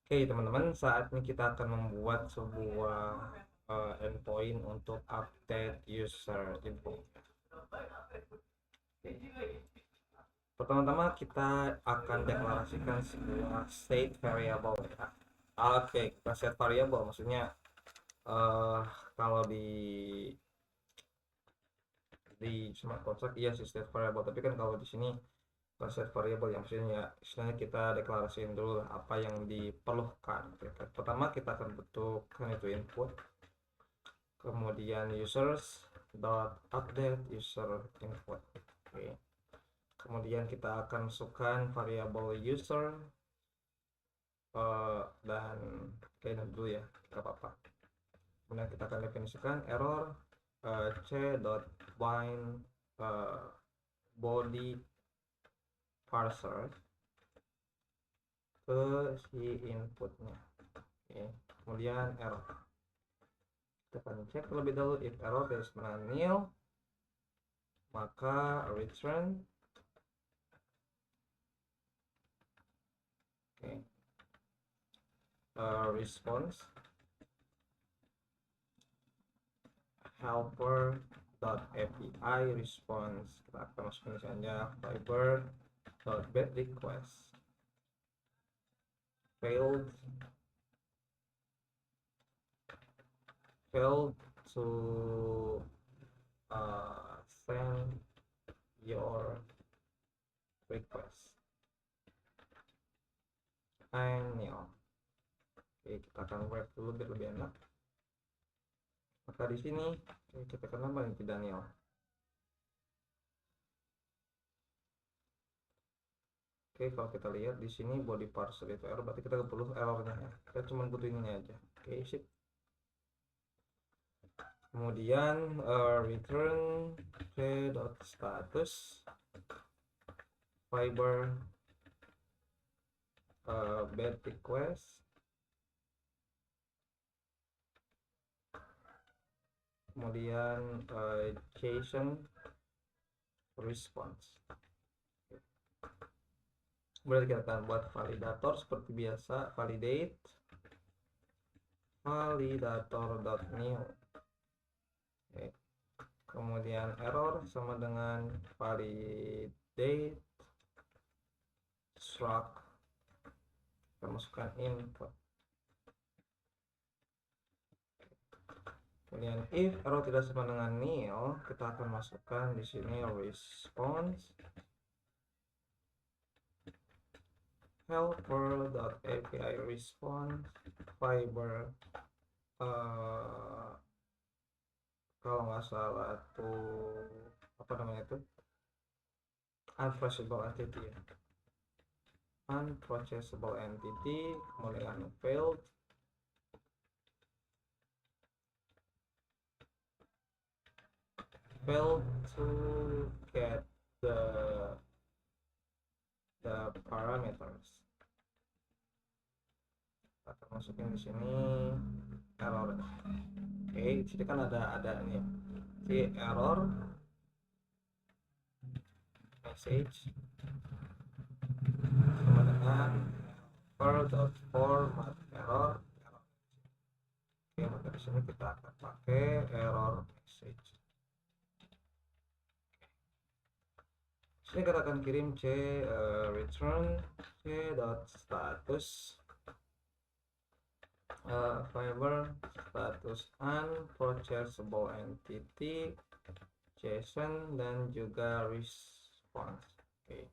Oke, teman-teman, saat ini kita akan membuat sebuah endpoint untuk update user info. Pertama-tama kita akan deklarasikan sebuah state variable ya. Oke, kita set variable maksudnya eh kalau di smart contract iya sih state variable, tapi kan kalau di sini bukan set variable yang maksudnya ya istilahnya kita deklarasiin dulu lah apa yang diperlukan. Oke, pertama kita akan bentukkan itu input, kemudian users dot update user input. Oke, kemudian kita akan masukkan variabel user dan kayaknya dulu ya nggak apa-apa. Kemudian kita akan definisikan error c dot bind body parser ke si inputnya. Oke, kemudian error kita akan cek terlebih dahulu if error is nil, maka return response helper.api response. Kita akan masukin saja fiber.get request failed to send your request nil. Oke, kita akan wrap dulu biar lebih enak. Maka di sini kita akan nambahin tidak nil. Oke, kalau kita lihat di sini body parser itu error, berarti kita nggak perlu errornya ya. Kita cuma butuh ininya aja. Oke, sip. Kemudian return status fiber bad request kemudian JSON response. Kemudian kita akan buat validator seperti biasa, validator.new. Kemudian error sama dengan validate struct, kita masukkan input. Kemudian if error tidak sama dengan nil, kita akan masukkan di sini response helper.api response fiber kalau nggak salah tuh apa namanya itu unprocessable entity ya, unprocessable entity, kemudian failed to get the parameters. Kita akan masukin di sini error. Oke, di sini kan ada nih si error message sama dengan format error. Oke, maka di sini kita akan pakai error message. Sini kita akan kirim return c.status fiber status unprocessable entity JSON dan juga response. Oke.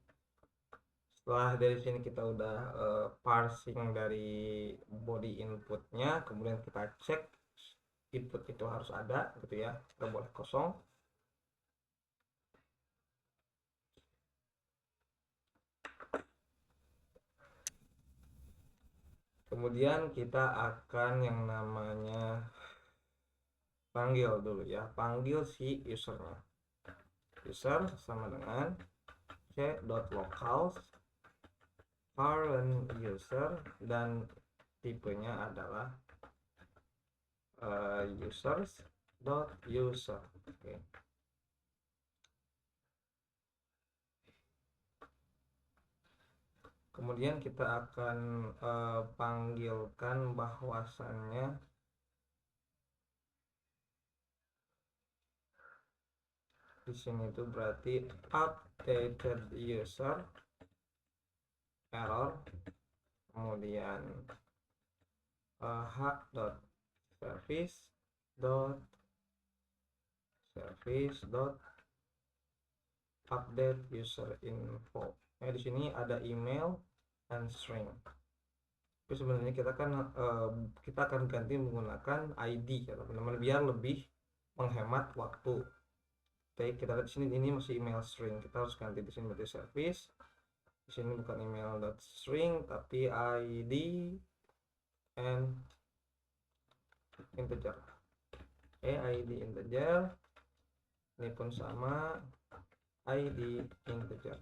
Setelah dari sini kita udah parsing dari body inputnya, kemudian kita cek input itu harus ada gitu ya, nggak boleh kosong. Kemudian kita akan yang namanya panggil dulu ya, panggil si usernya. User sama dengan c.locals current user dan tipenya adalah users.user. Oke. Kemudian kita akan panggilkan bahwasannya di sini itu berarti updated user error, kemudian h.service update user info. Di sini ada email and string. Tapi sebenarnya kita akan ganti menggunakan ID ya teman-teman, biar lebih menghemat waktu. Oke, kita lihat di sini ini masih email string. Kita harus ganti di sini berarti service. Di sini bukan email.string tapi ID and integer. ID integer. Ini pun sama, ID integer.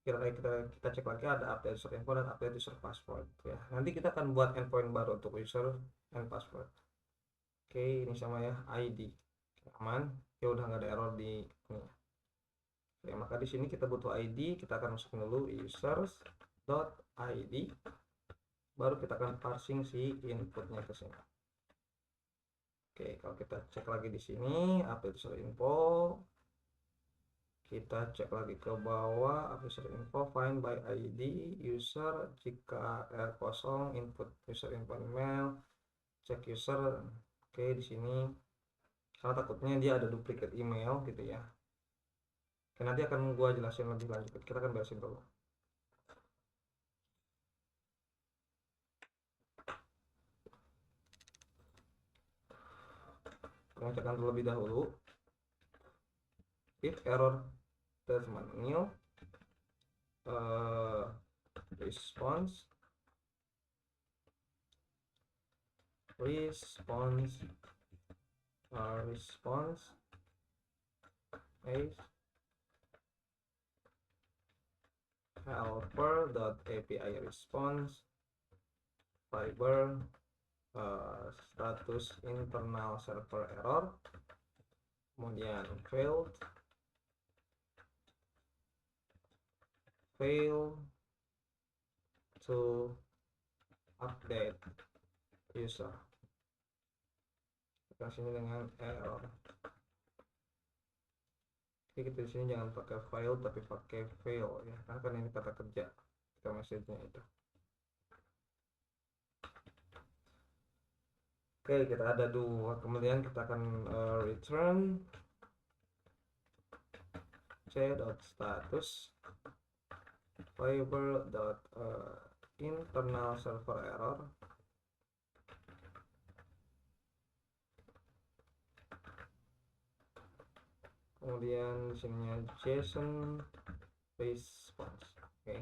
Kita cek lagi ada update user info dan update user password ya. Nanti kita akan buat endpoint baru untuk user and password. Oke, ini sama ya, ID aman ya, udah nggak ada error di ini. Oke, maka di sini kita butuh ID. Kita akan masukin dulu users.id, baru kita akan parsing si inputnya ke sini. Oke, kalau kita cek lagi di sini update user info, kita cek lagi ke bawah user info find by ID user, jika error kosong input user info email, cek user. Oke, di sini karena takutnya dia ada duplicate email gitu ya. Oke, nanti akan gua jelasin lebih lanjut. Kita akan beresin dulu. Pengecekan terlebih dahulu. If error statement nil, response is helper.api response fiber status internal server error, kemudian fail to update user. Kita sini dengan error. Oke, kita di sini jangan pakai file tapi pakai fail ya, karena ini kata kerja kita message-nya itu. Oke, kita ada dua. Kemudian kita akan return c.status fiber.internal server error, kemudian di sininya JSON response. Oke.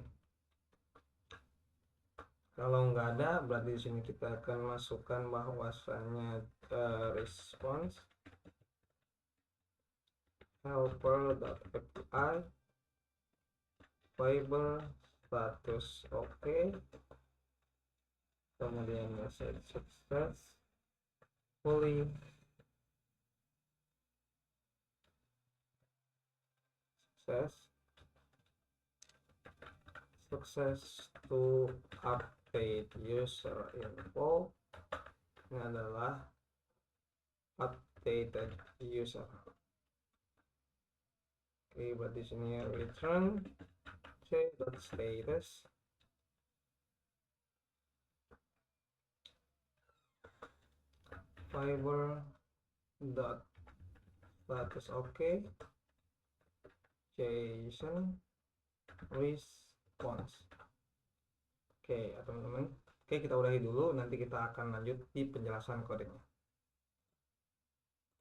Kalau nggak ada, berarti di sini kita akan masukkan bahwasannya response helper.api fiber status oke, kemudian message successful to update user info. Ini adalah updated user. Oke, berarti sini return c.status fiber.status oke, JSON response. Oke ya teman-teman. Oke, kita udahi dulu, nanti kita akan lanjut di penjelasan kodenya.